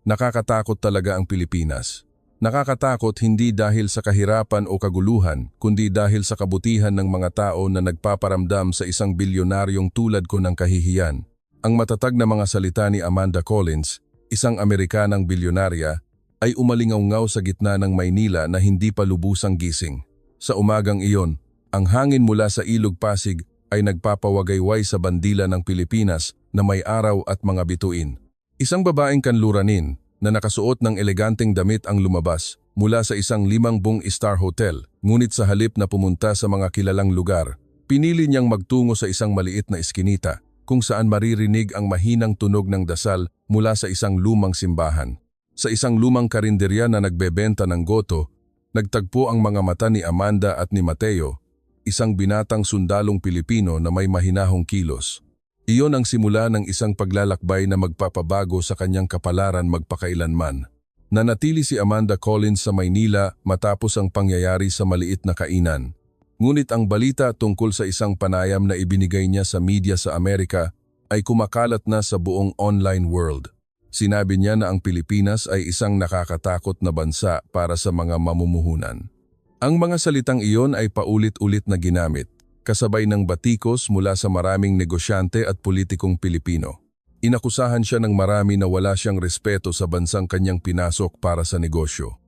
Nakakatakot talaga ang Pilipinas. Nakakatakot hindi dahil sa kahirapan o kaguluhan, kundi dahil sa kabutihan ng mga tao na nagpaparamdam sa isang bilyonaryong tulad ko ng kahihiyan. Ang matatag na mga salita ni Amanda Collins, isang Amerikanang bilyonarya, ay umalingaw-ngaw sa gitna ng Maynila na hindi pa lubusang gising. Sa umagang iyon, ang hangin mula sa Ilog Pasig ay nagpapawagayway sa bandila ng Pilipinas na may araw at mga bituin. Isang babaeng kanluranin na nakasuot ng eleganteng damit ang lumabas mula sa isang 5-star hotel, ngunit sa halip na pumunta sa mga kilalang lugar, pinili niyang magtungo sa isang maliit na eskinita kung saan maririnig ang mahinang tunog ng dasal mula sa isang lumang simbahan. Sa isang lumang karinderya na nagbebenta ng goto, nagtagpo ang mga mata ni Amanda at ni Mateo, isang binatang sundalong Pilipino na may mahinahong kilos. Iyon ang simula ng isang paglalakbay na magpapabago sa kanyang kapalaran magpakailanman. Nanatili si Amanda Collins sa Maynila matapos ang pangyayari sa maliit na kainan. Ngunit ang balita tungkol sa isang panayam na ibinigay niya sa media sa Amerika ay kumakalat na sa buong online world. Sinabi niya na ang Pilipinas ay isang nakakatakot na bansa para sa mga mamumuhunan. Ang mga salitang iyon ay paulit-ulit na ginamit, kasabay ng batikos mula sa maraming negosyante at politikong Pilipino. Inakusahan siya ng marami na wala siyang respeto sa bansang kanyang pinasok para sa negosyo.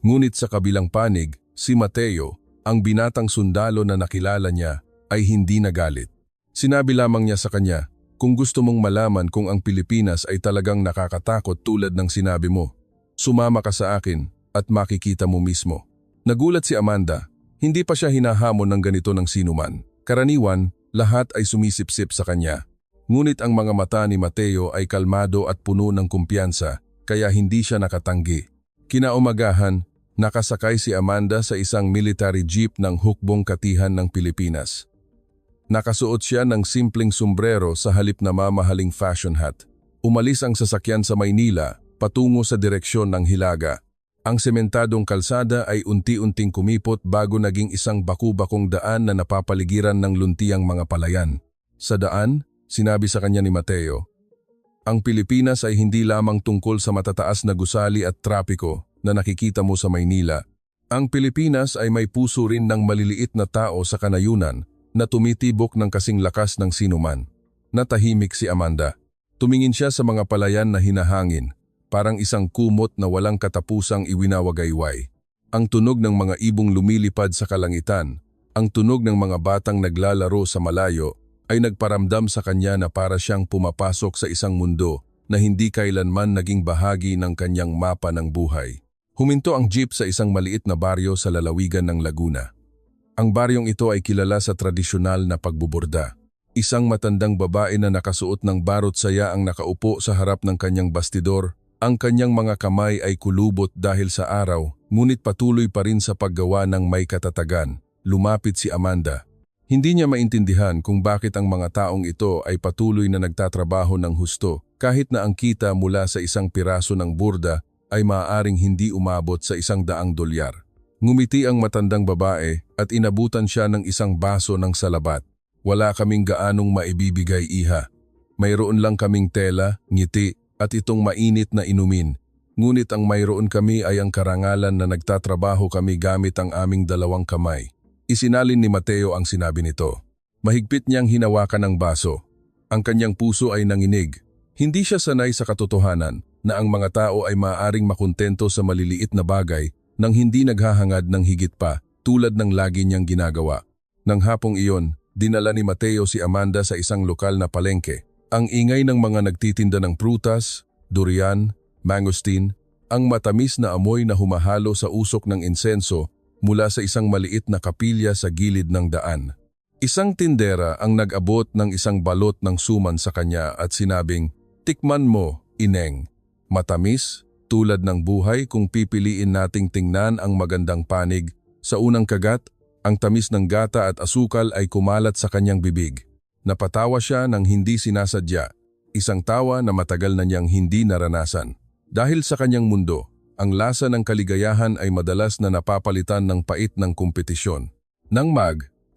Ngunit sa kabilang panig, si Mateo, ang binatang sundalo na nakilala niya, ay hindi nagalit. Sinabi lamang niya sa kanya, "Kung gusto mong malaman kung ang Pilipinas ay talagang nakakatakot tulad ng sinabi mo, sumama ka sa akin at makikita mo mismo." Nagulat si Amanda. Hindi pa siya hinahamon ng ganito ng sinuman. Karaniwan, lahat ay sumisipsip sa kanya. Ngunit ang mga mata ni Mateo ay kalmado at puno ng kumpiyansa, kaya hindi siya nakatanggi. Kinaumagahan, nakasakay si Amanda sa isang military jeep ng hukbong katihan ng Pilipinas. Nakasuot siya ng simpleng sombrero sa halip na mamahaling fashion hat. Umalis ang sasakyan sa Maynila, patungo sa direksyon ng Hilaga. Ang sementadong kalsada ay unti-unting kumipot bago naging isang baku-bakong daan na napapaligiran ng luntiang mga palayan. Sa daan, sinabi sa kanya ni Mateo, "Ang Pilipinas ay hindi lamang tungkol sa matataas na gusali at trapiko na nakikita mo sa Maynila. Ang Pilipinas ay may puso rin ng maliliit na tao sa kanayunan na tumitibok ng kasing lakas ng sinuman." Natahimik si Amanda. Tumingin siya sa mga palayan na hinahangin, parang isang kumot na walang katapusang iwinawagayway. Ang tunog ng mga ibong lumilipad sa kalangitan, ang tunog ng mga batang naglalaro sa malayo, ay nagparamdam sa kanya na para siyang pumapasok sa isang mundo na hindi kailanman naging bahagi ng kanyang mapa ng buhay. Huminto ang jeep sa isang maliit na baryo sa lalawigan ng Laguna. Ang baryong ito ay kilala sa tradisyonal na pagbuburda. Isang matandang babae na nakasuot ng barot saya ang nakaupo sa harap ng kanyang bastidor. Ang kanyang mga kamay ay kulubot dahil sa araw, ngunit patuloy pa rin sa paggawa ng may katatagan. Lumapit si Amanda. Hindi niya maintindihan kung bakit ang mga taong ito ay patuloy na nagtatrabaho ng husto, kahit na ang kita mula sa isang piraso ng burda ay maaaring hindi umabot sa $100. Ngumiti ang matandang babae at inabutan siya ng isang baso ng salabat. "Wala kaming gaanong maibibigay, iha. Mayroon lang kaming tela, ngiti, at itong mainit na inumin. Ngunit ang mayroon kami ay ang karangalan na nagtatrabaho kami gamit ang aming 2 kamay." Isinalin ni Mateo ang sinabi nito. Mahigpit niyang hinawakan ang baso. Ang kanyang puso ay nanginig. Hindi siya sanay sa katotohanan na ang mga tao ay maaaring makontento sa maliliit na bagay nang hindi naghahangad ng higit pa, tulad ng lagi niyang ginagawa. Nang hapong iyon, dinala ni Mateo si Amanda sa isang lokal na palengke. Ang ingay ng mga nagtitinda ng prutas, durian, mangosteen, ang matamis na amoy na humahalo sa usok ng insenso mula sa isang maliit na kapilya sa gilid ng daan. Isang tindera ang nag-abot ng isang balot ng suman sa kanya at sinabing, "Tikman mo, ineng. Matamis, tulad ng buhay kung pipiliin nating tingnan ang magandang panig." Sa unang kagat, ang tamis ng gata at asukal ay kumalat sa kanyang bibig. Napatawa siya ng hindi sinasadya, isang tawa na matagal na niyang hindi naranasan. Dahil sa kanyang mundo, ang lasa ng kaligayahan ay madalas na napapalitan ng pait ng kompetisyon. Nang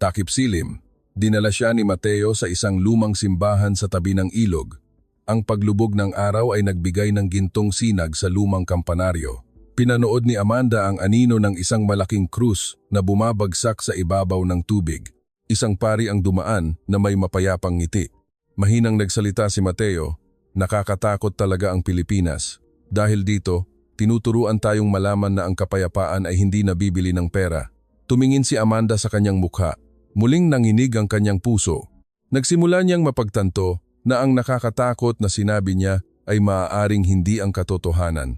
takip silim, dinala siya ni Mateo sa isang lumang simbahan sa tabi ng ilog. Ang paglubog ng araw ay nagbigay ng gintong sinag sa lumang kampanaryo. Pinanood ni Amanda ang anino ng isang malaking krus na bumabagsak sa ibabaw ng tubig. Isang pari ang dumaan na may mapayapang ngiti. Mahinang nagsalita si Mateo, "Nakakatakot talaga ang Pilipinas. Dahil dito, tinuturuan tayong malaman na ang kapayapaan ay hindi nabibili ng pera." Tumingin si Amanda sa kanyang mukha. Muling nanginig ang kanyang puso. Nagsimula niyang mapagtanto na ang nakakatakot na sinabi niya ay maaaring hindi ang katotohanan.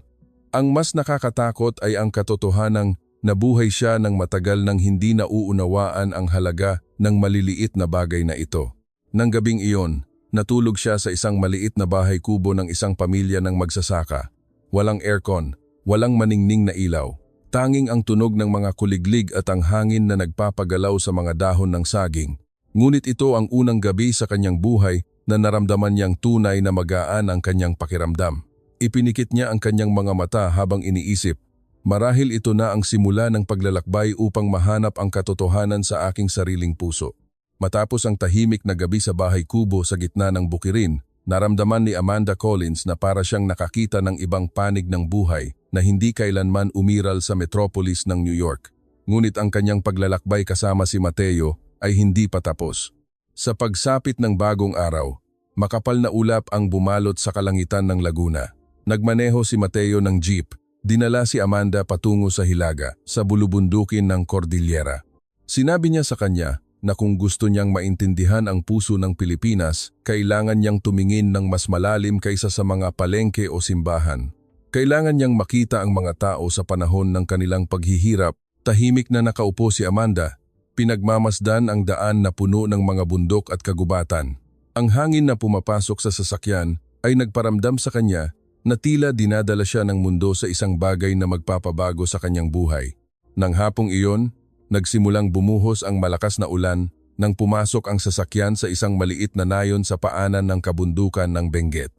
Ang mas nakakatakot ay ang katotohanang nabuhay siya ng matagal nang hindi nauunawaan ang halaga ng maliliit na bagay na ito. Nang gabing iyon, natulog siya sa isang maliit na bahay kubo ng isang pamilya ng magsasaka. Walang aircon, walang maningning na ilaw. Tanging ang tunog ng mga kuliglig at ang hangin na nagpapagalaw sa mga dahon ng saging. Ngunit ito ang unang gabi sa kanyang buhay na naramdaman niyang tunay na magaan ang kanyang pakiramdam. Ipinikit niya ang kanyang mga mata habang iniisip, "Marahil ito na ang simula ng paglalakbay upang mahanap ang katotohanan sa aking sariling puso." Matapos ang tahimik na gabi sa bahay kubo sa gitna ng bukirin, naramdaman ni Amanda Collins na para siyang nakakita ng ibang panig ng buhay na hindi kailanman umiral sa metropolis ng New York. Ngunit ang kanyang paglalakbay kasama si Mateo ay hindi pa tapos. Sa pagsapit ng bagong araw, makapal na ulap ang bumalot sa kalangitan ng Laguna. Nagmaneho si Mateo ng jeep, dinala si Amanda patungo sa Hilaga, sa bulubundukin ng Cordillera. Sinabi niya sa kanya na kung gusto niyang maintindihan ang puso ng Pilipinas, kailangan niyang tumingin ng mas malalim kaysa sa mga palengke o simbahan. Kailangan niyang makita ang mga tao sa panahon ng kanilang paghihirap. Tahimik na nakaupo si Amanda, pinagmamasdan ang daan na puno ng mga bundok at kagubatan. Ang hangin na pumapasok sa sasakyan ay nagparamdam sa kanya na tila dinadala siya ng mundo sa isang bagay na magpapabago sa kanyang buhay. Nang hapong iyon, nagsimulang bumuhos ang malakas na ulan nang pumasok ang sasakyan sa isang maliit na nayon sa paanan ng kabundukan ng Benguet.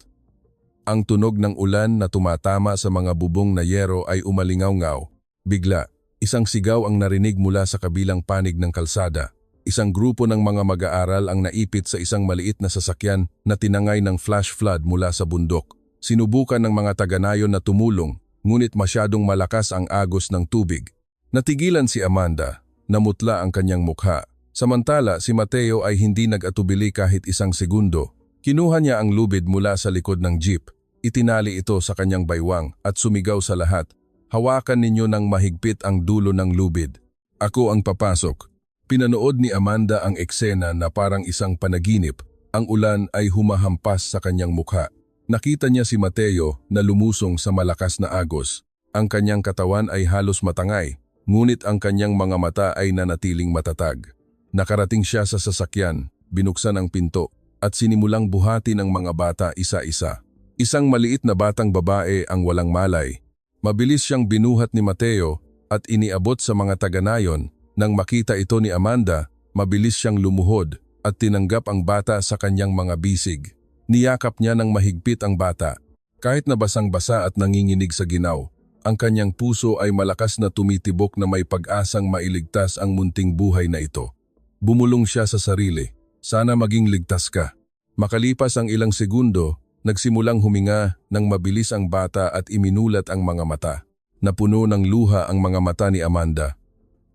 Ang tunog ng ulan na tumatama sa mga bubong na yero ay umalingaw-ngaw. Bigla, isang sigaw ang narinig mula sa kabilang panig ng kalsada. Isang grupo ng mga mag-aaral ang naipit sa isang maliit na sasakyan na tinangay ng flash flood mula sa bundok. Sinubukan ng mga taga-nayon na tumulong, ngunit masyadong malakas ang agos ng tubig. Natigilan si Amanda, namutla ang kanyang mukha. Samantala, si Mateo ay hindi nag-atubili kahit isang segundo. Kinuha niya ang lubid mula sa likod ng jeep. Itinali ito sa kanyang baywang at sumigaw sa lahat, "Hawakan ninyo ng mahigpit ang dulo ng lubid. Ako ang papasok." Pinanood ni Amanda ang eksena na parang isang panaginip. Ang ulan ay humahampas sa kanyang mukha. Nakita niya si Mateo na lumusong sa malakas na agos. Ang kanyang katawan ay halos matangay, ngunit ang kanyang mga mata ay nanatiling matatag. Nakarating siya sa sasakyan, binuksan ang pinto, at sinimulang buhati ng mga bata isa-isa. Isang maliit na batang babae ang walang malay. Mabilis siyang binuhat ni Mateo at iniabot sa mga taga-nayon. Nang makita ito ni Amanda, mabilis siyang lumuhod at tinanggap ang bata sa kanyang mga bisig. Niyakap niya ng mahigpit ang bata. Kahit na basang-basa at nanginginig sa ginaw, ang kanyang puso ay malakas na tumitibok na may pag-asang mailigtas ang munting buhay na ito. Bumulong siya sa sarili, "Sana maging ligtas ka." Makalipas ang ilang segundo, nagsimulang huminga ng mabilis ang bata at iminulat ang mga mata. Napuno ng luha ang mga mata ni Amanda.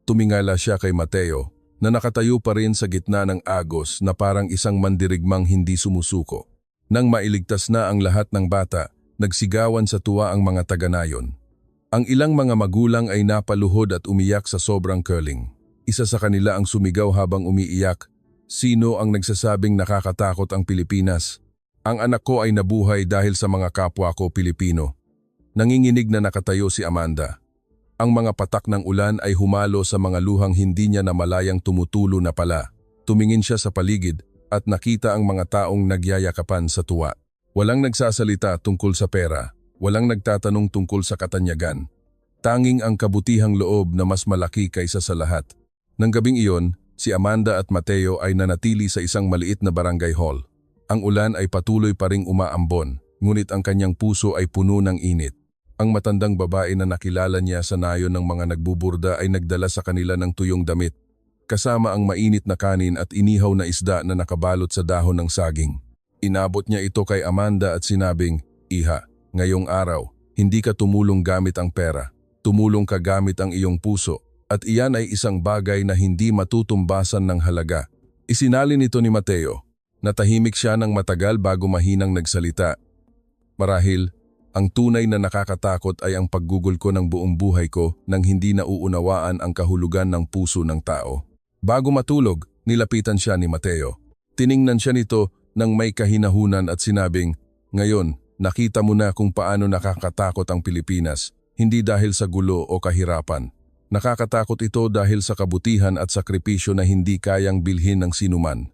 Tumingala siya kay Mateo na nakatayo pa rin sa gitna ng agos na parang isang mandirigmang hindi sumusuko. Nang mailigtas na ang lahat ng bata, nagsigawan sa tuwa ang mga taga-nayon. Ang ilang mga magulang ay napaluhod at umiyak sa sobrang curling. Isa sa kanila ang sumigaw habang umiiyak, "Sino ang nagsasabing nakakatakot ang Pilipinas? Ang anak ko ay nabuhay dahil sa mga kapwa ko Pilipino." Nanginginig na nakatayo si Amanda. Ang mga patak ng ulan ay humalo sa mga luhang hindi niya namalayang tumutulo na pala. Tumingin siya sa paligid at nakita ang mga taong nagyayakapan sa tuwa. Walang nagsasalita tungkol sa pera, walang nagtatanong tungkol sa katanyagan. Tanging ang kabutihang loob na mas malaki kaysa sa lahat. Nang gabing iyon, si Amanda at Mateo ay nanatili sa isang maliit na barangay hall. Ang ulan ay patuloy pa ring umaambon, ngunit ang kanyang puso ay puno ng init. Ang matandang babae na nakilala niya sa nayon ng mga nagbuburda ay nagdala sa kanila ng tuyong damit, kasama ang mainit na kanin at inihaw na isda na nakabalot sa dahon ng saging. Inabot niya ito kay Amanda at sinabing, "Iha, ngayong araw, hindi ka tumulong gamit ang pera. Tumulong ka gamit ang iyong puso. At iyan ay isang bagay na hindi matutumbasan ng halaga." Isinalin ito ni Mateo. Natahimik siya ng matagal bago mahinang nagsalita. "Marahil, ang tunay na nakakatakot ay ang paggugol ko ng buong buhay ko nang hindi nauunawaan ang kahulugan ng puso ng tao." Bago matulog, nilapitan siya ni Mateo. Tiningnan siya nito nang may kahinahunan at sinabing, "Ngayon, nakita mo na kung paano nakakatakot ang Pilipinas, hindi dahil sa gulo o kahirapan. Nakakatakot ito dahil sa kabutihan at sakripisyo na hindi kayang bilhin ng sinuman."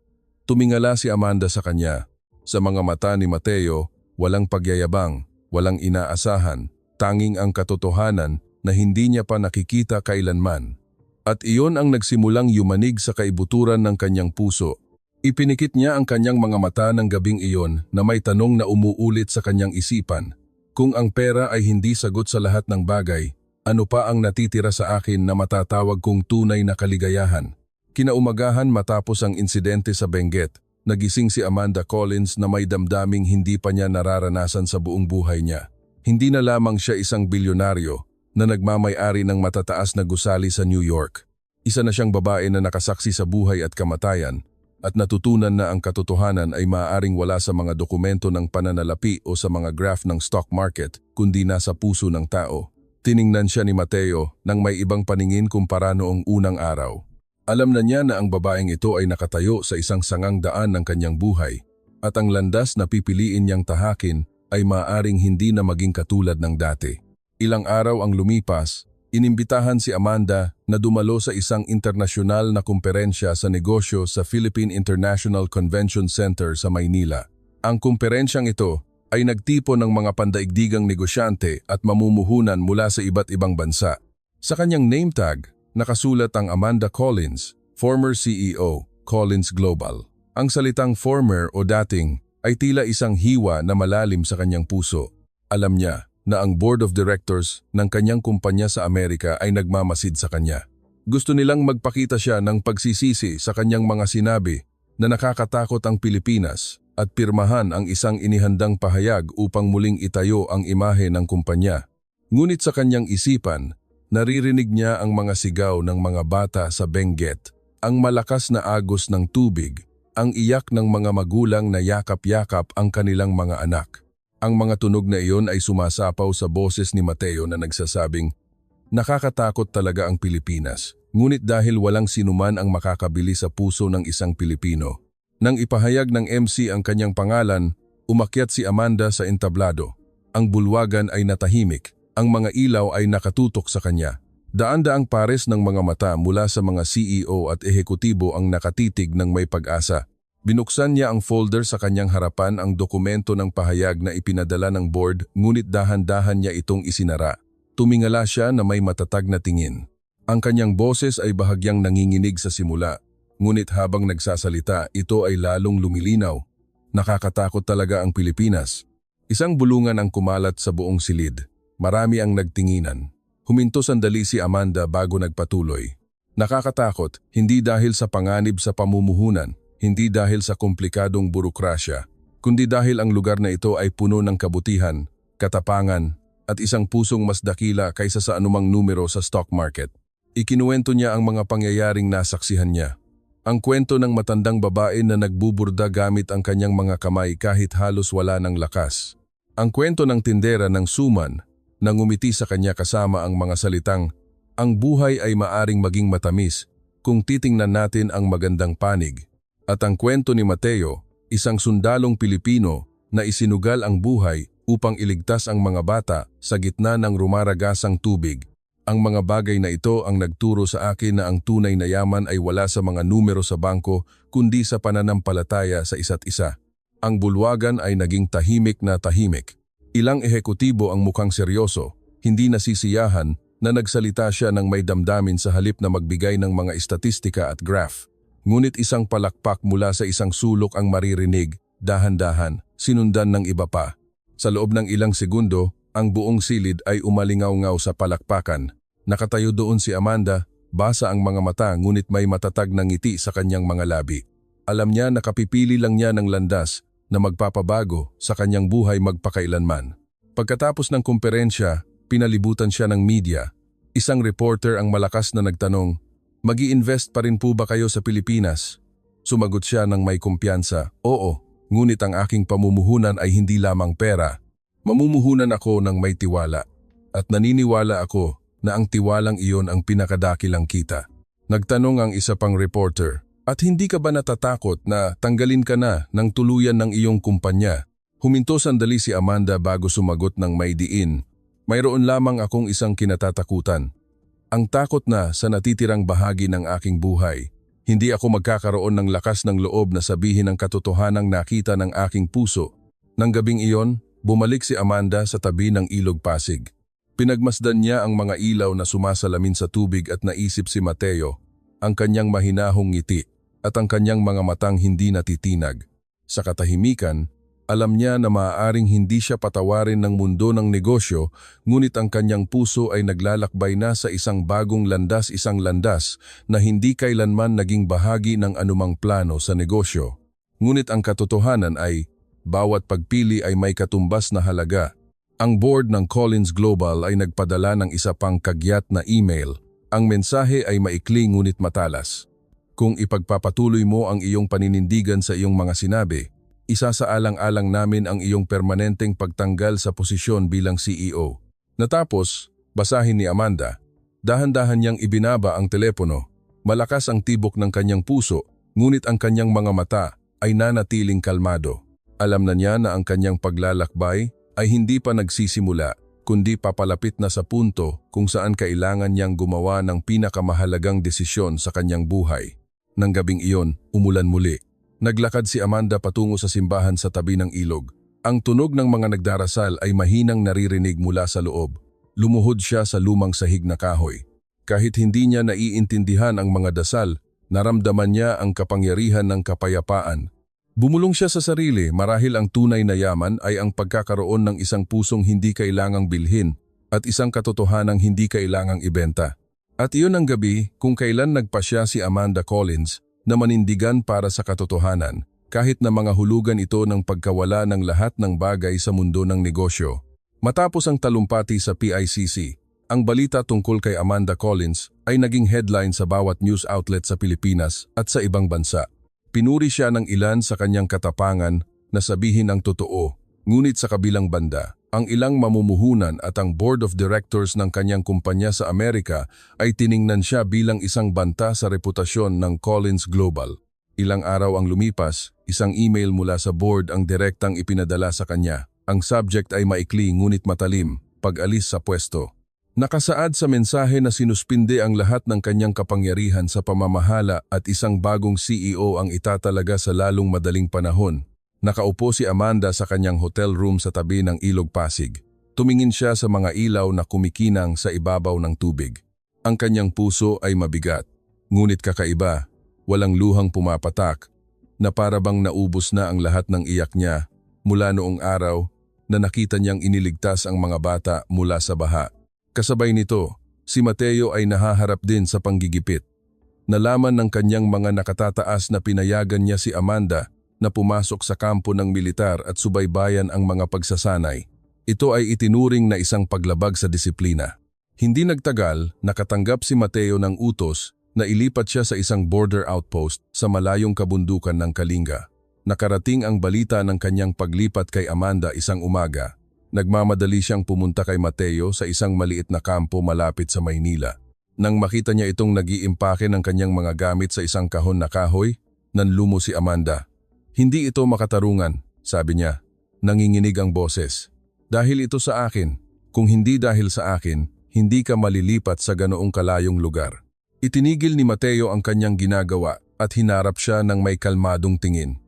Tumingala si Amanda sa kanya. Sa mga mata ni Mateo, walang pagyayabang, walang inaasahan, tanging ang katotohanan na hindi niya pa nakikita kailanman. At iyon ang nagsimulang yumanig sa kaibuturan ng kanyang puso. Ipinikit niya ang kanyang mga mata ng gabing iyon na may tanong na umuulit sa kanyang isipan. Kung ang pera ay hindi sagot sa lahat ng bagay, ano pa ang natitira sa akin na matatawag kong tunay na kaligayahan? Kinaumagahan matapos ang insidente sa Benguet, nagising si Amanda Collins na may damdaming hindi pa niya nararanasan sa buong buhay niya. Hindi na lamang siya isang bilyonaryo na nagmamay-ari ng matataas na gusali sa New York. Isa na siyang babae na nakasaksi sa buhay at kamatayan at natutunan na ang katotohanan ay maaaring wala sa mga dokumento ng pananalapi o sa mga graph ng stock market kundi nasa puso ng tao. Tiningnan siya ni Mateo nang may ibang paningin kumpara noong unang araw. Alam na niya na ang babaeng ito ay nakatayo sa isang sangang daan ng kanyang buhay at ang landas na pipiliin niyang tahakin ay maaaring hindi na maging katulad ng dati. Ilang araw ang lumipas, inimbitahan si Amanda na dumalo sa isang internasyonal na kumperensya sa negosyo sa Philippine International Convention Center sa Maynila. Ang kumperensyang ito ay nagtipon ng mga pandaigdigang negosyante at mamumuhunan mula sa iba't ibang bansa. Sa kanyang name tag, nakasulat ang Amanda Collins, former CEO, Collins Global. Ang salitang former o dating ay tila isang hiwa na malalim sa kanyang puso. Alam niya na ang board of directors ng kanyang kumpanya sa Amerika ay nagmamasid sa kanya. Gusto nilang magpakita siya ng pagsisisi sa kanyang mga sinabi na nakakatakot ang Pilipinas at pirmahan ang isang inihandang pahayag upang muling itayo ang imahe ng kumpanya. Ngunit sa kanyang isipan, naririnig niya ang mga sigaw ng mga bata sa Benguet, ang malakas na agos ng tubig, ang iyak ng mga magulang na yakap-yakap ang kanilang mga anak. Ang mga tunog na iyon ay sumasapaw sa boses ni Mateo na nagsasabing, "Nakakatakot talaga ang Pilipinas, ngunit dahil walang sinuman ang makakabili sa puso ng isang Pilipino." Nang ipahayag ng MC ang kanyang pangalan, umakyat si Amanda sa entablado. Ang bulwagan ay natahimik, ang mga ilaw ay nakatutok sa kanya. Daan-daang pares ng mga mata mula sa mga CEO at ehekutibo ang nakatitig ng may pag-asa. Binuksan niya ang folder sa kanyang harapan ang dokumento ng pahayag na ipinadala ng board ngunit dahan-dahan niya itong isinara. Tumingala siya na may matatag na tingin. Ang kanyang boses ay bahagyang nanginginig sa simula, ngunit habang nagsasalita ito ay lalong lumilinaw. Nakakatakot talaga ang Pilipinas. Isang bulungan ang kumalat sa buong silid. Marami ang nagtinginan. Huminto sandali si Amanda bago nagpatuloy. Nakakatakot, hindi dahil sa panganib sa pamumuhunan, hindi dahil sa komplikadong burokrasya, kundi dahil ang lugar na ito ay puno ng kabutihan, katapangan, at isang pusong mas dakila kaysa sa anumang numero sa stock market. Ikinuwento niya ang mga pangyayaring nasaksihan niya. Ang kwento ng matandang babae na nagbuburda gamit ang kanyang mga kamay kahit halos wala ng lakas. Ang kwento ng tindera ng suman na ngumiti sa kanya kasama ang mga salitang, "Ang buhay ay maaring maging matamis kung titingnan natin ang magandang panig." At ang kwento ni Mateo, isang sundalong Pilipino na isinugal ang buhay upang iligtas ang mga bata sa gitna ng rumaragasang tubig. Ang mga bagay na ito ang nagturo sa akin na ang tunay na yaman ay wala sa mga numero sa bangko kundi sa pananampalataya sa isa't isa. Ang bulwagan ay naging tahimik na tahimik. Ilang ehekutibo ang mukhang seryoso, hindi nasisiyahan na nagsalita siya ng may damdamin sa halip na magbigay ng mga istatistika at graph. Ngunit isang palakpak mula sa isang sulok ang maririnig, dahan-dahan, sinundan ng iba pa. Sa loob ng ilang segundo, ang buong silid ay umalingaw-ngaw sa palakpakan. Nakatayo doon si Amanda, basa ang mga mata ngunit may matatag na ngiti sa kanyang mga labi. Alam niya na kapipili lang niya ng landas na magpapabago sa kanyang buhay magpakailanman. Pagkatapos ng kumperensya, pinalibutan siya ng media. Isang reporter ang malakas na nagtanong, "Magi-invest pa rin po ba kayo sa Pilipinas?" Sumagot siya ng may kumpiyansa, "Oo, ngunit ang aking pamumuhunan ay hindi lamang pera. Mamumuhunan ako ng may tiwala. At naniniwala ako na ang tiwalang iyon ang pinakadakilang kita." Nagtanong ang isa pang reporter, "At hindi ka ba natatakot na tanggalin ka na ng tuluyan ng iyong kumpanya?" Huminto sandali si Amanda bago sumagot ng may diin, "Mayroon lamang akong isang kinatatakutan. Ang takot na sa natitirang bahagi ng aking buhay. Hindi ako magkakaroon ng lakas ng loob na sabihin ang katotohanang nakita ng aking puso." Nang gabing iyon, bumalik si Amanda sa tabi ng Ilog Pasig. Pinagmasdan niya ang mga ilaw na sumasalamin sa tubig at naisip si Mateo, ang kanyang mahinahong ngiti at ang kanyang mga matang hindi natitinag. Sa katahimikan, alam niya na maaaring hindi siya patawarin ng mundo ng negosyo, ngunit ang kanyang puso ay naglalakbay na sa isang bagong landas, isang landas na hindi kailanman naging bahagi ng anumang plano sa negosyo. Ngunit ang katotohanan ay, bawat pagpili ay may katumbas na halaga. Ang board ng Collins Global ay nagpadala ng isa pang kagyat na email. Ang mensahe ay maikli ngunit matalas. "Kung ipagpapatuloy mo ang iyong paninindigan sa iyong mga sinabi, isasaalang-alang namin ang iyong permanenteng pagtanggal sa posisyon bilang CEO." Natapos, basahin ni Amanda. Dahan-dahan niyang ibinaba ang telepono. Malakas ang tibok ng kanyang puso, ngunit ang kanyang mga mata ay nanatiling kalmado. Alam na niya na ang kanyang paglalakbay ay hindi pa nagsisimula, kundi papalapit na sa punto kung saan kailangan niyang gumawa ng pinakamahalagang desisyon sa kanyang buhay. Nang gabing iyon, umulan muli. Naglakad si Amanda patungo sa simbahan sa tabi ng ilog. Ang tunog ng mga nagdarasal ay mahinang naririnig mula sa loob. Lumuhod siya sa lumang sahig na kahoy. Kahit hindi niya naiintindihan ang mga dasal, naramdaman niya ang kapangyarihan ng kapayapaan. Bumulong siya sa sarili marahil ang tunay na yaman ay ang pagkakaroon ng isang pusong hindi kailangang bilhin at isang katotohanang hindi kailangang ibenta. At iyon ang gabi kung kailan nagpasya si Amanda Collins na manindigan para sa katotohanan, kahit na mga hulugan ito ng pagkawala ng lahat ng bagay sa mundo ng negosyo. Matapos ang talumpati sa PICC, ang balita tungkol kay Amanda Collins ay naging headline sa bawat news outlet sa Pilipinas at sa ibang bansa. Pinuri siya ng ilan sa kanyang katapangan na sabihin ang totoo, ngunit sa kabilang banda, ang ilang mamumuhunan at ang board of directors ng kanyang kumpanya sa Amerika ay tiningnan siya bilang isang banta sa reputasyon ng Collins Global. Ilang araw ang lumipas, isang email mula sa board ang direktang ipinadala sa kanya. Ang subject ay maikli ngunit matalim, pag-alis sa pwesto. Nakasaad sa mensahe na sinuspinde ang lahat ng kanyang kapangyarihan sa pamamahala at isang bagong CEO ang itatalaga sa lalong madaling panahon. Nakaupo si Amanda sa kanyang hotel room sa tabi ng Ilog Pasig. Tumingin siya sa mga ilaw na kumikinang sa ibabaw ng tubig. Ang kanyang puso ay mabigat, ngunit kakaiba, walang luhang pumapatak, na para bang naubos na ang lahat ng iyak niya mula noong araw na nakita niyang iniligtas ang mga bata mula sa baha. Kasabay nito, si Mateo ay nahaharap din sa panggigipit. Nalaman ng kanyang mga nakatataas na pinayagan niya si Amanda na pumasok sa kampo ng militar at subaybayan ang mga pagsasanay. Ito ay itinuring na isang paglabag sa disiplina. Hindi nagtagal, nakatanggap si Mateo ng utos na ilipat siya sa isang border outpost sa malayong kabundukan ng Kalinga. Nakarating ang balita ng kanyang paglipat kay Amanda isang umaga. Nagmamadali siyang pumunta kay Mateo sa isang maliit na kampo malapit sa Maynila. Nang makita niya itong nag-iimpake ng kanyang mga gamit sa isang kahon na kahoy, nanlumo si Amanda. "Hindi ito makatarungan," sabi niya. Nanginginig ang boses. "Dahil ito sa akin. Kung hindi dahil sa akin, hindi ka malilipat sa ganoong kalayong lugar." Itinigil ni Mateo ang kanyang ginagawa at hinarap siya ng may kalmadong tingin.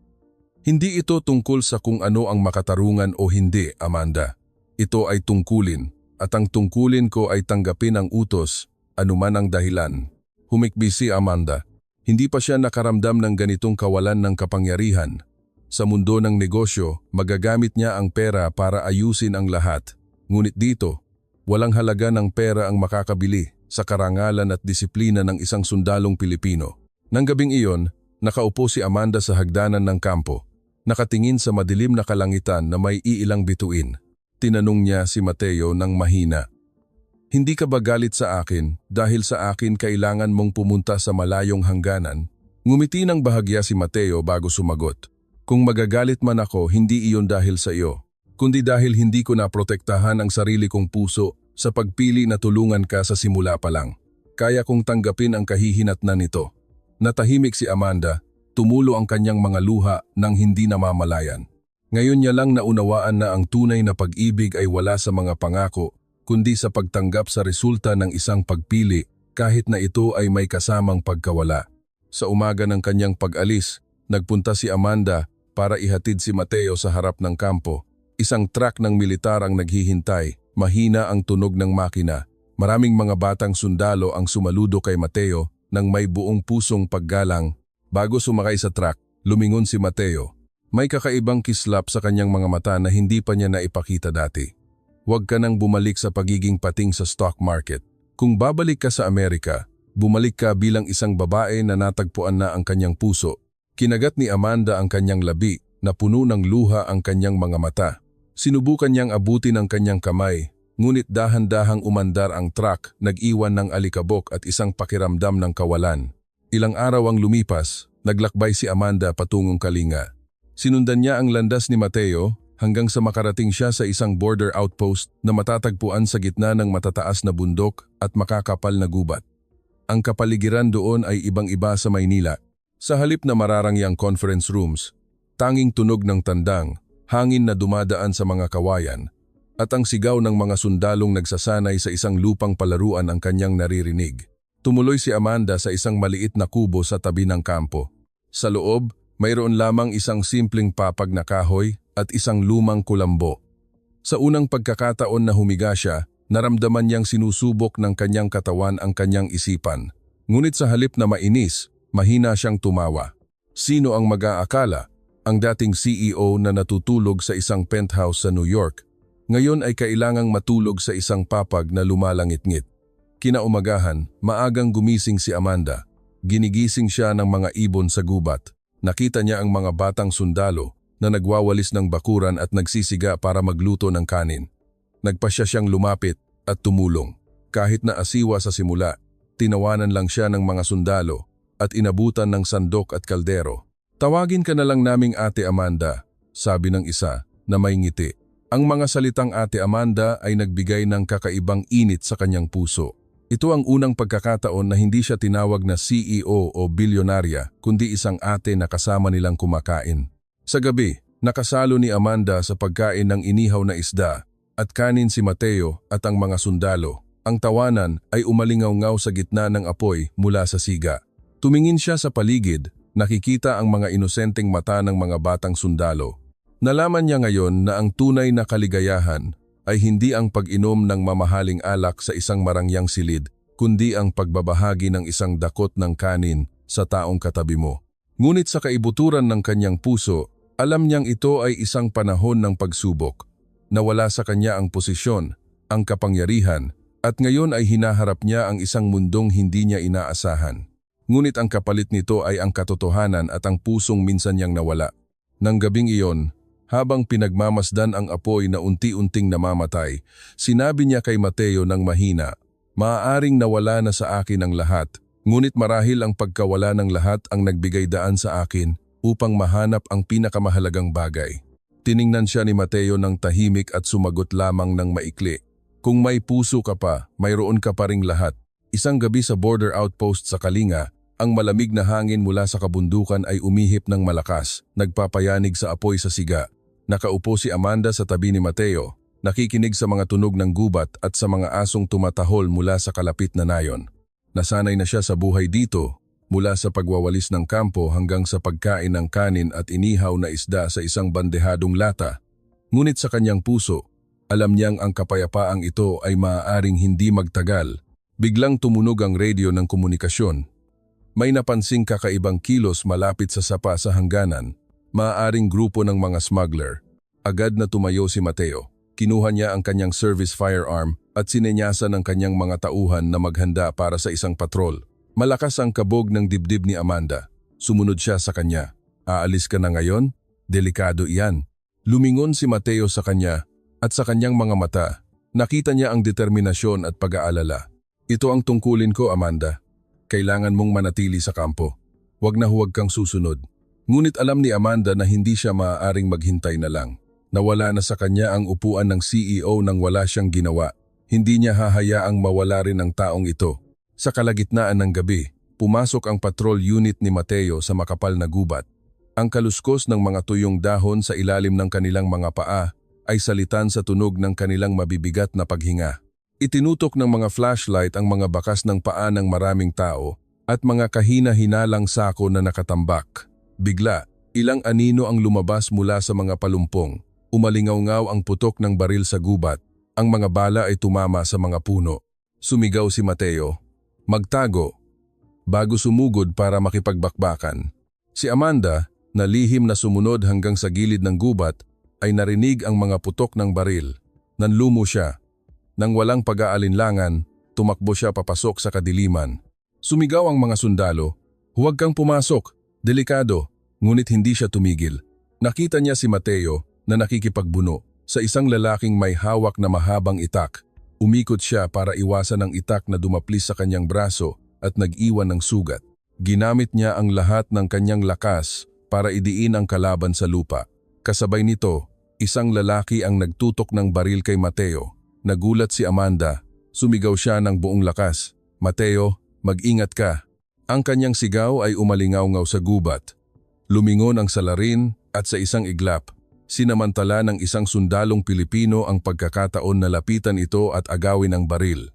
"Hindi ito tungkol sa kung ano ang makatarungan o hindi, Amanda. Ito ay tungkulin, at ang tungkulin ko ay tanggapin ang utos, anuman ang dahilan." Humikbi si Amanda. Hindi pa siya nakaramdam ng ganitong kawalan ng kapangyarihan. Sa mundo ng negosyo, magagamit niya ang pera para ayusin ang lahat. Ngunit dito, walang halaga ng pera ang makakabili sa karangalan at disiplina ng isang sundalong Pilipino. Nang gabing iyon, nakaupo si Amanda sa hagdanan ng kampo. nakatingin sa madilim na kalangitan na may iilang bituin. Tinanong niya si Mateo ng mahina. Hindi ka ba galit sa akin dahil sa akin kailangan mong pumunta sa malayong hangganan? Ngumiti ng bahagya si Mateo bago sumagot. Kung magagalit man ako, hindi iyon dahil sa iyo, kundi dahil hindi ko naprotektahan ang sarili kong puso sa pagpili na tulungan ka sa simula pa lang. Kaya kong tanggapin ang kahihinatnan nito. Natahimik si Amanda, tumulo ang kanyang mga luha nang hindi namamalayan. Ngayon niya lang naunawaan na ang tunay na pag-ibig ay wala sa mga pangako, kundi sa pagtanggap sa resulta ng isang pagpili kahit na ito ay may kasamang pagkawala. Sa umaga ng kanyang pag-alis, nagpunta si Amanda para ihatid si Mateo sa harap ng kampo. Isang truck ng militar ang naghihintay, mahina ang tunog ng makina. Maraming mga batang sundalo ang sumaludo kay Mateo nang may buong pusong paggalang. Bago sumakay sa truck, lumingon si Mateo. May kakaibang kislap sa kanyang mga mata na hindi pa niya naipakita dati. Huwag ka nang bumalik sa pagiging pating sa stock market. Kung babalik ka sa Amerika, bumalik ka bilang isang babae na natagpuan na ang kanyang puso. Kinagat ni Amanda ang kanyang labi na puno ng luha ang kanyang mga mata. Sinubukan niyang abutin ang kanyang kamay, ngunit dahan-dahang umandar ang truck, nag-iwan ng alikabok at isang pakiramdam ng kawalan. Ilang araw ang lumipas, naglakbay si Amanda patungong Kalinga. Sinundan niya ang landas ni Mateo hanggang sa makarating siya sa isang border outpost na matatagpuan sa gitna ng matataas na bundok at makakapal na gubat. Ang kapaligiran doon ay ibang-iba sa Maynila. Sa halip na mararangyang conference rooms, tanging tunog ng tandang, hangin na dumadaan sa mga kawayan, at ang sigaw ng mga sundalong nagsasanay sa isang lupang palaruan ang kanyang naririnig. Tumuloy si Amanda sa isang maliit na kubo sa tabi ng kampo. Sa loob, mayroon lamang isang simpleng papag na kahoy at isang lumang kulambo. Sa unang pagkakataon na humiga siya, naramdaman niyang sinusubok ng kanyang katawan ang kanyang isipan. Ngunit sa halip na mainis, mahina siyang tumawa. Sino ang mag-aakala? Ang dating CEO na natutulog sa isang penthouse sa New York, ngayon ay kailangang matulog sa isang papag na lumalangit-ngit. Kinaumagahan, maagang gumising si Amanda. Ginigising siya ng mga ibon sa gubat. Nakita niya ang mga batang sundalo na nagwawalis ng bakuran at nagsisiga para magluto ng kanin. Nagpasya siyang lumapit at tumulong. Kahit na asiwa sa simula, tinawanan lang siya ng mga sundalo at inabutan ng sandok at kaldero. Tawagin ka na lang naming Ate Amanda, sabi ng isa na may ngiti. Ang mga salitang Ate Amanda ay nagbigay ng kakaibang init sa kanyang puso. Ito ang unang pagkakataon na hindi siya tinawag na CEO o bilyonarya, kundi isang ate na kasama nilang kumakain. Sa gabi, nakasalo ni Amanda sa pagkain ng inihaw na isda at kanin si Mateo at ang mga sundalo. Ang tawanan ay umalingaw-ngaw sa gitna ng apoy mula sa siga. Tumingin siya sa paligid, nakikita ang mga inosenteng mata ng mga batang sundalo. Nalaman niya ngayon na ang tunay na kaligayahan ay hindi ang pag-inom ng mamahaling alak sa isang marangyang silid, kundi ang pagbabahagi ng isang dakot ng kanin sa taong katabi mo. Ngunit sa kaibuturan ng kanyang puso, alam niyang ito ay isang panahon ng pagsubok. Nawala sa kanya ang posisyon, ang kapangyarihan, at ngayon ay hinaharap niya ang isang mundong hindi niya inaasahan. Ngunit ang kapalit nito ay ang katotohanan at ang pusong minsan niyang nawala. Nang gabing iyon, habang pinagmamasdan ang apoy na unti-unting namamatay, sinabi niya kay Mateo ng mahina, "Maaaring nawala na sa akin ang lahat, ngunit marahil ang pagkawala ng lahat ang nagbigay daan sa akin upang mahanap ang pinakamahalagang bagay." Tiningnan siya ni Mateo ng tahimik at sumagot lamang ng maikli, "Kung may puso ka pa, mayroon ka pa ring lahat." Isang gabi sa border outpost sa Kalinga, ang malamig na hangin mula sa kabundukan ay umihip ng malakas, nagpapayanig sa apoy sa siga. Nakaupo si Amanda sa tabi ni Mateo, nakikinig sa mga tunog ng gubat at sa mga asong tumatahol mula sa kalapit na nayon. Nasanay na siya sa buhay dito, mula sa pagwawalis ng kampo hanggang sa pagkain ng kanin at inihaw na isda sa isang bandehadong lata. Ngunit sa kanyang puso, alam niyang ang kapayapaang ito ay maaaring hindi magtagal. Biglang tumunog ang radio ng komunikasyon. May napansing kakaibang kilos malapit sa sapa sa hangganan. Maaaring grupo ng mga smuggler. Agad na tumayo si Mateo. Kinuha niya ang kanyang service firearm at sinenyasan ng kanyang mga tauhan na maghanda para sa isang patrol. Malakas ang kabog ng dibdib ni Amanda. Sumunod siya sa kanya. "Aalis ka na ngayon?" Delikado iyan. Lumingon si Mateo sa kanya at sa kanyang mga mata. Nakita niya ang determinasyon at pag-aalala. Ito ang tungkulin ko, Amanda. Kailangan mong manatili sa kampo. Huwag na huwag kang susunod. Ngunit alam ni Amanda na hindi siya maaaring maghintay na lang. Nawala na sa kanya ang upuan ng CEO nang wala siyang ginawa. Hindi niya hahayaang mawala rin ang taong ito. Sa kalagitnaan ng gabi, pumasok ang patrol unit ni Mateo sa makapal na gubat. Ang kaluskos ng mga tuyong dahon sa ilalim ng kanilang mga paa ay salitan sa tunog ng kanilang mabibigat na paghinga. Itinutok ng mga flashlight ang mga bakas ng paa ng maraming tao at mga kahina-hinalang sako na nakatambak. Bigla, ilang anino ang lumabas mula sa mga palumpong. Umalingaw-ngaw ang putok ng baril sa gubat. Ang mga bala ay tumama sa mga puno. Sumigaw si Mateo, "Magtago!" bago sumugod para makipagbakbakan. Si Amanda, na lihim na sumunod hanggang sa gilid ng gubat, ay narinig ang mga putok ng baril. Nanlumo siya. Nang walang pag-aalinlangan, tumakbo siya papasok sa kadiliman. Sumigaw ang mga sundalo, "Huwag kang pumasok! Delikado!" Ngunit hindi siya tumigil. Nakita niya si Mateo na nakikipagbuno sa isang lalaking may hawak na mahabang itak. Umikot siya para iwasan ang itak na dumaplis sa kanyang braso at nag-iwan ng sugat. Ginamit niya ang lahat ng kanyang lakas para idiin ang kalaban sa lupa. Kasabay nito, isang lalaki ang nagtutok ng baril kay Mateo. Nagulat si Amanda. Sumigaw siya ng buong lakas, "Mateo, mag-ingat ka." Ang kanyang sigaw ay umalingaw-ngaw sa gubat. Lumingon ang salarin at sa isang iglap, sinamantala ng isang sundalong Pilipino ang pagkakataon na lapitan ito at agawin ang baril.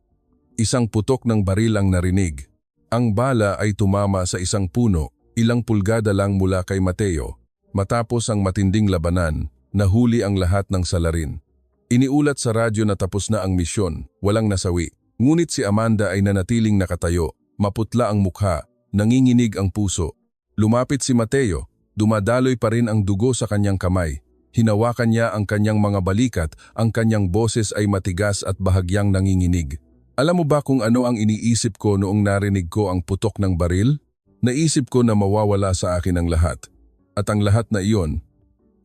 Isang putok ng baril ang narinig. Ang bala ay tumama sa isang puno, ilang pulgada lang mula kay Mateo. Matapos ang matinding labanan, nahuli ang lahat ng salarin. Iniulat sa radyo na tapos na ang misyon, walang nasawi. Ngunit si Amanda ay nanatiling nakatayo, maputla ang mukha, nanginginig ang puso. Lumapit si Mateo, dumadaloy pa rin ang dugo sa kanyang kamay. Hinawakan niya ang kanyang mga balikat, ang kanyang boses ay matigas at bahagyang nanginginig. Alam mo ba kung ano ang iniisip ko noong narinig ko ang putok ng baril? Naisip ko na mawawala sa akin ang lahat. At ang lahat na iyon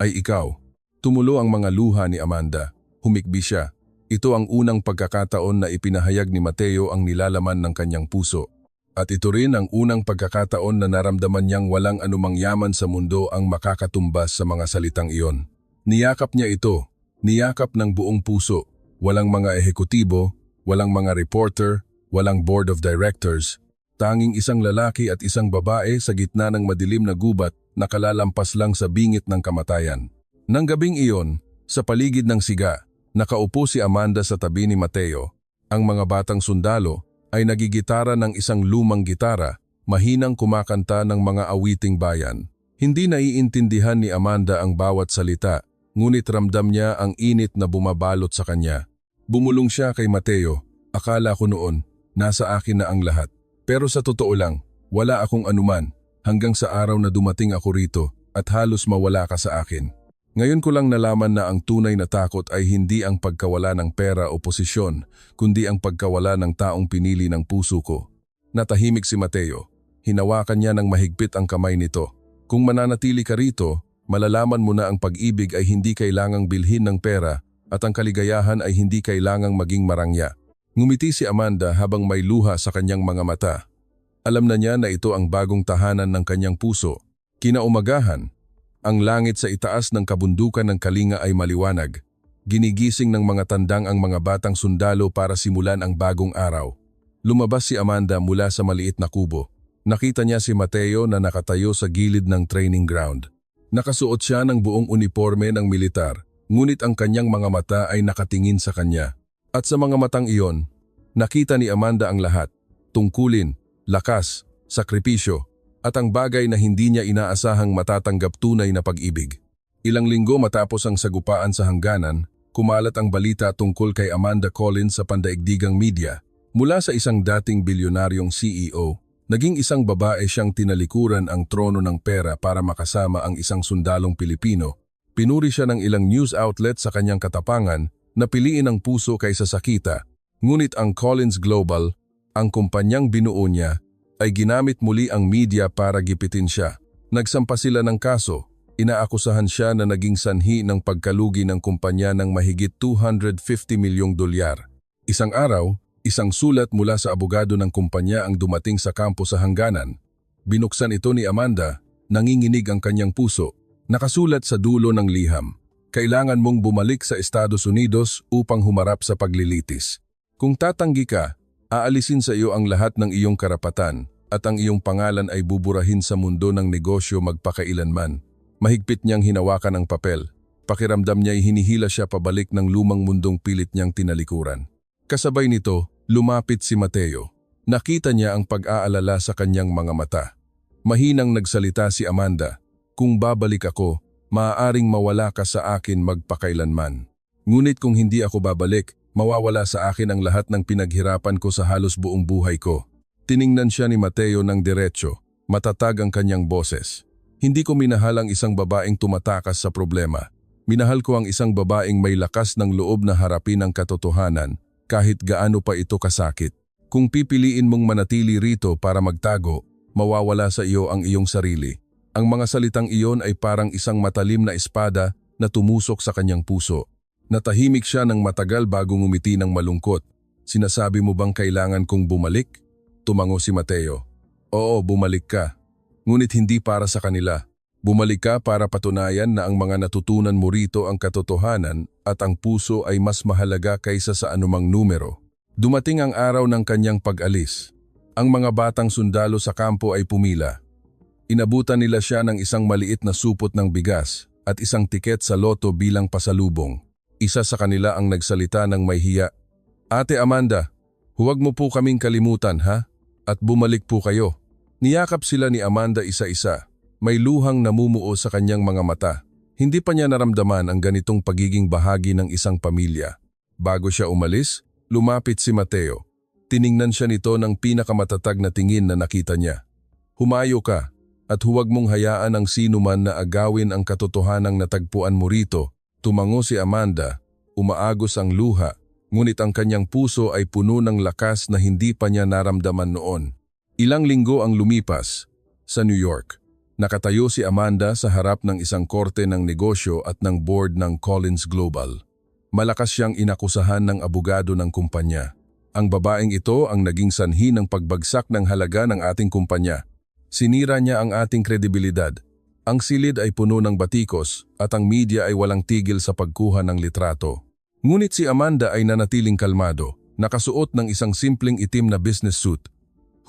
ay ikaw. Tumulo ang mga luha ni Amanda. Humikbi siya. Ito ang unang pagkakataon na ipinahayag ni Mateo ang nilalaman ng kanyang puso. At ito rin ang unang pagkakataon na naramdaman niyang walang anumang yaman sa mundo ang makakatumbas sa mga salitang iyon. Niyakap niya ito, niyakap ng buong puso. Walang mga ehekutibo, walang mga reporter, walang board of directors. Tanging isang lalaki at isang babae sa gitna ng madilim na gubat na kalalampas lang sa bingit ng kamatayan. Nang gabing iyon, sa paligid ng siga, nakaupo si Amanda sa tabi ni Mateo. Ang mga batang sundalo ay nagigitara ng isang lumang gitara, mahinang kumakanta ng mga awiting bayan. Hindi naiintindihan ni Amanda ang bawat salita, ngunit ramdam niya ang init na bumabalot sa kanya. Bumulong siya kay Mateo, "Akala ko noon, nasa akin na ang lahat. Pero sa totoo lang, wala akong anuman, hanggang sa araw na dumating ako rito at halos mawala ka sa akin. Ngayon ko lang nalaman na ang tunay na takot ay hindi ang pagkawala ng pera o posisyon, kundi ang pagkawala ng taong pinili ng puso ko." Natahimik si Mateo. Hinawakan niya ng mahigpit ang kamay nito. "Kung mananatili ka rito, malalaman mo na ang pag-ibig ay hindi kailangang bilhin ng pera at ang kaligayahan ay hindi kailangang maging marangya." Ngumiti si Amanda habang may luha sa kanyang mga mata. Alam na niya na ito ang bagong tahanan ng kanyang puso. Kinaumagahan, ang langit sa itaas ng kabundukan ng Kalinga ay maliwanag. Ginigising ng mga tandang ang mga batang sundalo para simulan ang bagong araw. Lumabas si Amanda mula sa maliit na kubo. Nakita niya si Mateo na nakatayo sa gilid ng training ground. Nakasuot siya ng buong uniforme ng militar, ngunit ang kanyang mga mata ay nakatingin sa kanya. At sa mga matang iyon, nakita ni Amanda ang lahat, tungkulin, lakas, sakripisyo, at ang bagay na hindi niya inaasahang matatanggap tunay na pag-ibig. Ilang linggo matapos ang sagupaan sa hangganan, kumalat ang balita tungkol kay Amanda Collins sa pandaigdigang media. Mula sa isang dating bilyonaryong CEO, naging isang babae siyang tinalikuran ang trono ng pera para makasama ang isang sundalong Pilipino. Pinuri siya ng ilang news outlet sa kanyang katapangan, napiliin ang puso kaysa sakita, ngunit ang Collins Global, ang kumpanyang binuo niya, ay ginamit muli ang media para gipitin siya. Nagsampa sila ng kaso, Inaakusahan siya na naging sanhi ng pagkalugi ng kumpanya ng mahigit $250 milyong. Isang araw, isang sulat mula sa abogado ng kumpanya ang dumating sa kampo sa hangganan. Binuksan ito ni Amanda, nanginginig ang kanyang puso. Nakasulat sa dulo ng liham, kailangan mong bumalik sa Estados Unidos upang humarap sa paglilitis. Kung tatanggi ka, aalisin sa iyo ang lahat ng iyong karapatan at ang iyong pangalan ay buburahin sa mundo ng negosyo magpakailanman. Mahigpit niyang hinawakan ang papel. Pakiramdam niya'y hinihila siya pabalik ng lumang mundong pilit niyang tinalikuran. Kasabay nito, lumapit si Mateo. Nakita niya ang pag-aalala sa kanyang mga mata. Mahinang nagsalita si Amanda, "Kung babalik ako, maaaring mawala ka sa akin magpakailanman. Ngunit kung hindi ako babalik, mawawala sa akin ang lahat ng pinaghirapan ko sa halos buong buhay ko." Tiningnan siya ni Mateo ng diretsyo, matatag ang kanyang boses. "Hindi ko minahal ang isang babaeng tumatakas sa problema. Minahal ko ang isang babaeng may lakas ng loob na harapin ang katotohanan kahit gaano pa ito kasakit. Kung pipiliin mong manatili rito para magtago, mawawala sa iyo ang iyong sarili." Ang mga salitang iyon ay parang isang matalim na espada na tumusok sa kanyang puso. Natahimik siya ng matagal bago ngumiti ng malungkot. "Sinasabi mo bang kailangan kong bumalik?" Tumango si Mateo. "Oo, bumalik ka. Ngunit hindi para sa kanila. Bumalik ka para patunayan na ang mga natutunan mo rito ang katotohanan at ang puso ay mas mahalaga kaysa sa anumang numero." Dumating ang araw ng kanyang pag-alis. Ang mga batang sundalo sa kampo ay pumila. Inabutan nila siya ng isang maliit na supot ng bigas at isang tiket sa loto bilang pasalubong. Isa sa kanila ang nagsalita ng may hiya, "Ate Amanda, huwag mo po kaming kalimutan ha? At bumalik po kayo." Niyakap sila ni Amanda isa-isa. May luhang namumuo sa kanyang mga mata. Hindi pa niya naramdaman ang ganitong pagiging bahagi ng isang pamilya. Bago siya umalis, lumapit si Mateo. Tiningnan siya nito ng pinakamatatag na tingin na nakita niya. "Humayo ka at huwag mong hayaan ang sinuman na agawin ang katotohanang natagpuan mo rito." Tumango si Amanda, umaagos ang luha, ngunit ang kanyang puso ay puno ng lakas na hindi pa niya naramdaman noon. Ilang linggo ang lumipas. Sa New York, nakatayo si Amanda sa harap ng isang korte ng negosyo at ng board ng Collins Global. Malakas siyang inakusahan ng abogado ng kumpanya. Ang babaeng ito ang naging sanhi ng pagbagsak ng halaga ng ating kumpanya. Sinira niya ang ating kredibilidad. Ang silid ay puno ng batikos at ang media ay walang tigil sa pagkuha ng litrato. Ngunit si Amanda ay nanatiling kalmado, nakasuot ng isang simpleng itim na business suit.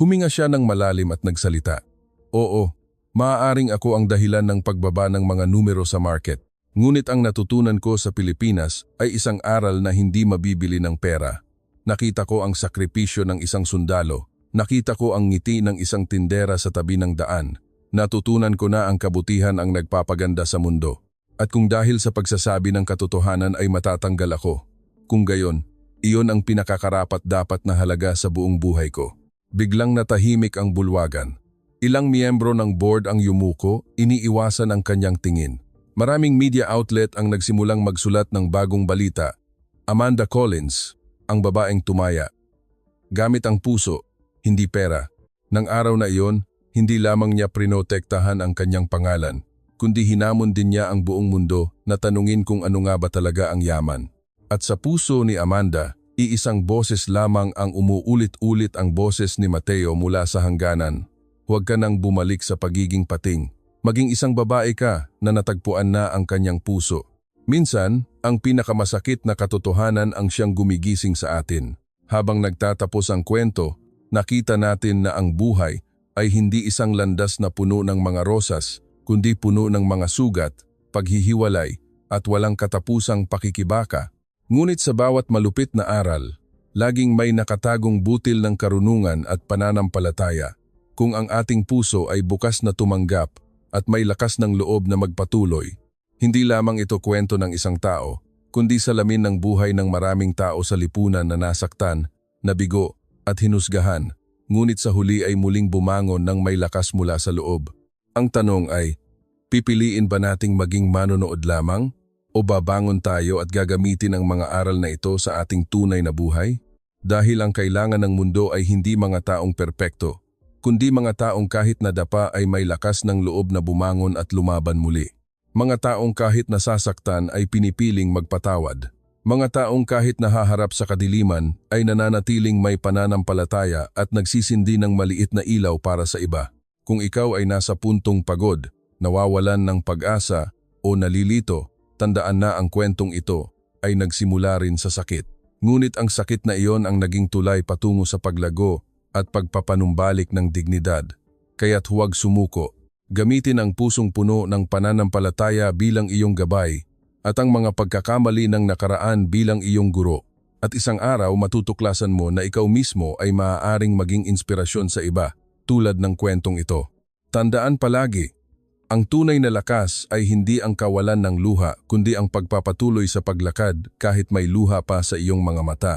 Huminga siya ng malalim at nagsalita. "Oo, maaaring ako ang dahilan ng pagbaba ng mga numero sa market. Ngunit ang natutunan ko sa Pilipinas ay isang aral na hindi mabibili ng pera. Nakita ko ang sakripisyo ng isang sundalo. Nakita ko ang ngiti ng isang tindera sa tabi ng daan. Natutunan ko na ang kabutihan ang nagpapaganda sa mundo. At kung dahil sa pagsasabi ng katotohanan ay matatanggal ako, kung gayon, iyon ang pinakakarapat dapat na halaga sa buong buhay ko." Biglang natahimik ang bulwagan. Ilang miyembro ng board ang yumuko, iniiwasan ang kanyang tingin. Maraming media outlet ang nagsimulang magsulat ng bagong balita. Amanda Collins, ang babaeng tumaya. Gamit ang puso, hindi pera. Nang araw na iyon, hindi lamang niya prinotektahan ang kanyang pangalan, kundi hinamon din niya ang buong mundo na tanungin kung ano nga ba talaga ang yaman. At sa puso ni Amanda, iisang boses lamang ang umuulit-ulit ang boses ni Mateo mula sa hangganan. "Huwag ka nang bumalik sa pagiging pating. Maging isang babae ka na natagpuan na ang kanyang puso." Minsan, ang pinakamasakit na katotohanan ang siyang gumigising sa atin. Habang nagtatapos ang kwento, nakita natin na ang buhay ay hindi isang landas na puno ng mga rosas, kundi puno ng mga sugat, paghihiwalay, at walang katapusang pakikibaka. Ngunit sa bawat malupit na aral, laging may nakatagong butil ng karunungan at pananampalataya. Kung ang ating puso ay bukas na tumanggap at may lakas ng loob na magpatuloy, hindi lamang ito kwento ng isang tao, kundi salamin ng buhay ng maraming tao sa lipunan na nasaktan, nabigo at hinusgahan, ngunit sa huli ay muling bumangon ng may lakas mula sa loob. Ang tanong ay, pipiliin ba nating maging manonood lamang? O babangon tayo at gagamitin ang mga aral na ito sa ating tunay na buhay? Dahil ang kailangan ng mundo ay hindi mga taong perpekto, kundi mga taong kahit nadapa ay may lakas ng loob na bumangon at lumaban muli. Mga taong kahit nasasaktan ay pinipiling magpatawad. Mga taong kahit nahaharap sa kadiliman ay nananatiling may pananampalataya at nagsisindi ng maliit na ilaw para sa iba. Kung ikaw ay nasa puntong pagod, nawawalan ng pag-asa o nalilito, tandaan na ang kwentong ito ay nagsimula rin sa sakit. Ngunit ang sakit na iyon ang naging tulay patungo sa paglago at pagpapanumbalik ng dignidad. Kaya't huwag sumuko. Gamitin ang pusong puno ng pananampalataya bilang iyong gabay at ang mga pagkakamali ng nakaraan bilang iyong guro. At isang araw matutuklasan mo na ikaw mismo ay maaaring maging inspirasyon sa iba, tulad ng kwentong ito. Tandaan palagi, ang tunay na lakas ay hindi ang kawalan ng luha kundi ang pagpapatuloy sa paglakad kahit may luha pa sa iyong mga mata.